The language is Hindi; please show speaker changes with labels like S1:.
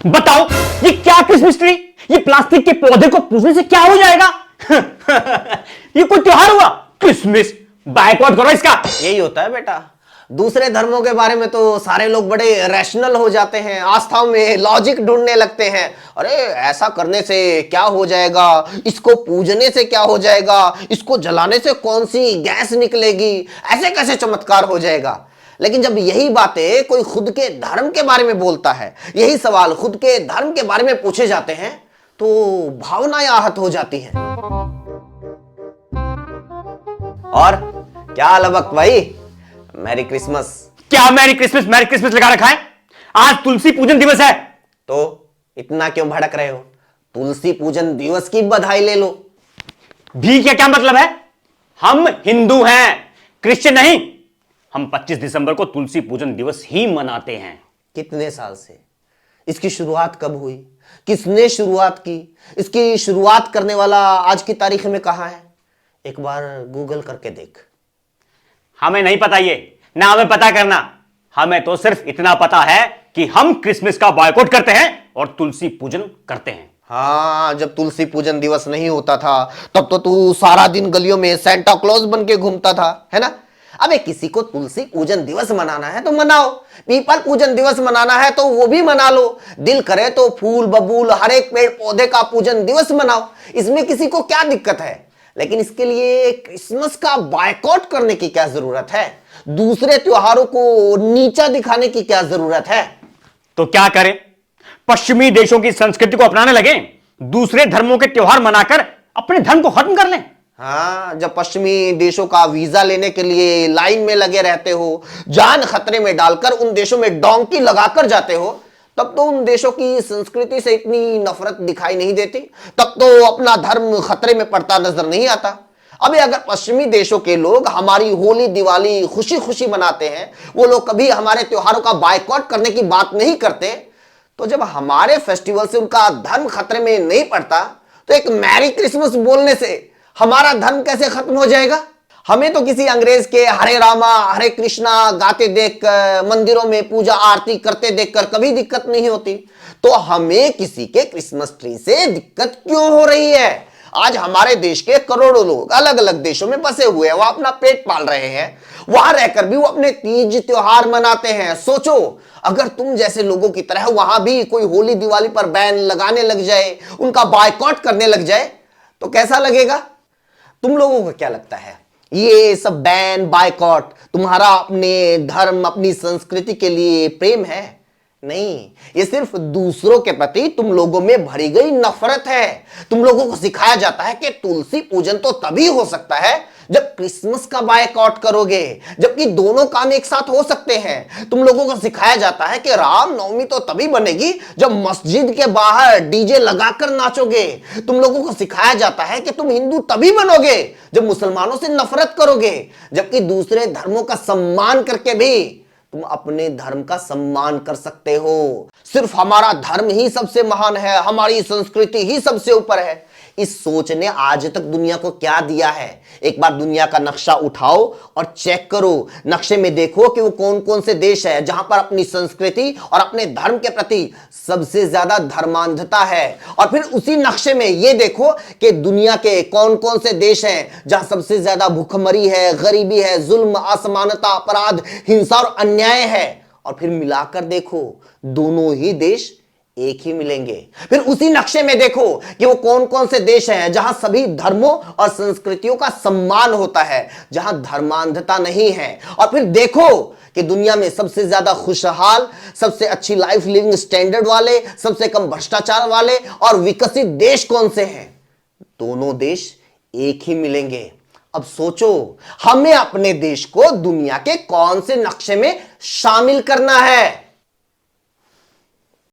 S1: बताओ, ये क्या क्रिसमस ट्री? ये प्लास्टिक के पौधे को पूजने से क्या हो जाएगा? ये कोई त्योहार हुआ? क्रिसमस बायकॉट करो इसका।
S2: यही होता है बेटा, दूसरे धर्मों के बारे में तो सारे लोग बड़े रैशनल हो जाते हैं, आस्थाओं में लॉजिक ढूंढने लगते हैं। अरे ऐसा करने से क्या हो जाएगा, इसको पूजने से क्या हो जाएगा, इसको जलाने से कौन सी गैस निकलेगी, ऐसे कैसे चमत्कार हो जाएगा। लेकिन जब यही बातें कोई खुद के धर्म के बारे में बोलता है, यही सवाल खुद के धर्म के बारे में पूछे जाते हैं, तो भावनाएं आहत हो जाती हैं। और क्या हाल है वक्त भाई? Merry Christmas.
S1: क्या मैरी क्रिसमस मैरी क्रिसमस लगा रखा है? आज तुलसी पूजन दिवस है।
S2: तो इतना क्यों भड़क रहे हो? तुलसी पूजन दिवस की बधाई ले लो।
S1: भी क्या क्या मतलब है? हम हिंदू हैं, क्रिश्चियन नहीं। हम 25 दिसंबर को तुलसी पूजन दिवस ही मनाते हैं।
S2: कितने साल से? इसकी शुरुआत कब हुई? किसने शुरुआत की? इसकी शुरुआत करने वाला आज की तारीख में कहां है? एक बार गूगल करके देख।
S1: हमें नहीं पता ये, ना हमें पता करना। हमें तो सिर्फ इतना पता है कि हम क्रिसमस का बॉयकॉट करते हैं और तुलसी पूजन करते हैं।
S2: हाँ, जब तुलसी पूजन दिवस नहीं होता था तब तो तू सारा दिन गलियों में सेंटा क्लॉज बन के घूमता था, है ना? अबे किसी को तुलसी पूजन दिवस मनाना है तो मनाओ, पीपल पूजन दिवस मनाना है तो वो भी मना लो, दिल करे तो फूल बबूल हर एक पेड़ पौधे का पूजन दिवस मनाओ, इसमें किसी को क्या दिक्कत है। लेकिन इसके लिए क्रिसमस का बायकॉट करने की क्या जरूरत है? दूसरे त्योहारों को नीचा दिखाने की क्या जरूरत है?
S1: तो क्या करें? पश्चिमी देशों की संस्कृति को अपनाने लगे, दूसरे धर्मों के त्योहार मनाकर अपने धर्म को खत्म कर लें।
S2: हाँ, जब पश्चिमी देशों का वीजा लेने के लिए लाइन में लगे रहते हो, जान खतरे में डालकर उन देशों में डोंकी लगाकर जाते हो, तब तो उन देशों की संस्कृति से इतनी नफरत दिखाई नहीं देती, तब तो अपना धर्म खतरे में पड़ता नजर नहीं आता। अबे अगर पश्चिमी देशों के लोग हमारी होली दिवाली खुशी खुशी मनाते हैं, वो लोग कभी हमारे त्योहारों का बायकॉट करने की बात नहीं करते, तो जब हमारे फेस्टिवल से उनका धर्म खतरे में नहीं पड़ता, तो एक मैरी क्रिसमस बोलने से हमारा धर्म कैसे खत्म हो जाएगा? हमें तो किसी अंग्रेज के हरे रामा हरे कृष्णा गाते देखकर, मंदिरों में पूजा आरती करते देखकर कभी दिक्कत नहीं होती, तो हमें किसी के क्रिसमस ट्री से दिक्कत क्यों हो रही है? आज हमारे देश के करोड़ों लोग अलग अलग देशों में बसे हुए हैं, वो अपना पेट पाल रहे हैं, वहां रहकर भी वो अपने तीज त्योहार मनाते हैं। सोचो, अगर तुम जैसे लोगों की तरह वहां भी कोई होली दिवाली पर बैन लगाने लग जाए, उनका बायकॉट करने लग जाए, तो कैसा लगेगा? तुम लोगों को क्या लगता है, ये सब बैन बायकॉट तुम्हारा अपने धर्म अपनी संस्कृति के लिए प्रेम है? नहीं, ये सिर्फ दूसरों के प्रति तुम लोगों में भरी गई नफरत है। तुम लोगों को सिखाया जाता है कि तुलसी पूजन तो तभी हो सकता है जब क्रिसमस का बायकॉट करोगे, जबकि दोनों काम एक साथ हो सकते हैं। तुम लोगों को सिखाया जाता है कि राम नवमी तो तभी बनेगी जब मस्जिद के बाहर डीजे लगाकर नाचोगे। तुम लोगों को सिखाया जाता है कि तुम हिंदू तभी बनोगे जब मुसलमानों से नफरत करोगे, जबकि दूसरे धर्मों का सम्मान करके भी तुम अपने धर्म का सम्मान कर सकते हो। सिर्फ हमारा धर्म ही सबसे महान है, हमारी संस्कृति ही सबसे ऊपर है। इस सोच ने आज तक दुनिया को क्या दिया है? एक बार दुनिया का नक्शा उठाओ और चेक करो, नक्शे में देखो कि वो कौन कौन से देश है जहां पर अपनी संस्कृति और अपने धर्म के प्रति सबसे ज्यादा धर्मांधता है, और फिर उसी नक्शे में ये देखो कि दुनिया के कौन कौन से देश हैं जहां सबसे ज्यादा भूखमरी है, गरीबी है, जुल्म, असमानता, अपराध, हिंसा और अन्याय है, और फिर मिलाकर देखो दोनों ही देश एक ही मिलेंगे। फिर उसी नक्शे में देखो कि वो कौन कौन से देश हैं जहां सभी धर्मों और संस्कृतियों का सम्मान होता है, जहां धर्मांधता नहीं है, और फिर देखो कि दुनिया में सबसे ज्यादा खुशहाल, सबसे अच्छी लाइफ लिविंग स्टैंडर्ड वाले, सबसे कम भ्रष्टाचार वाले और विकसित देश कौन से हैं। दोनों देश एक ही मिलेंगे। अब सोचो, हमें अपने देश को दुनिया के कौन से नक्शे में शामिल करना है?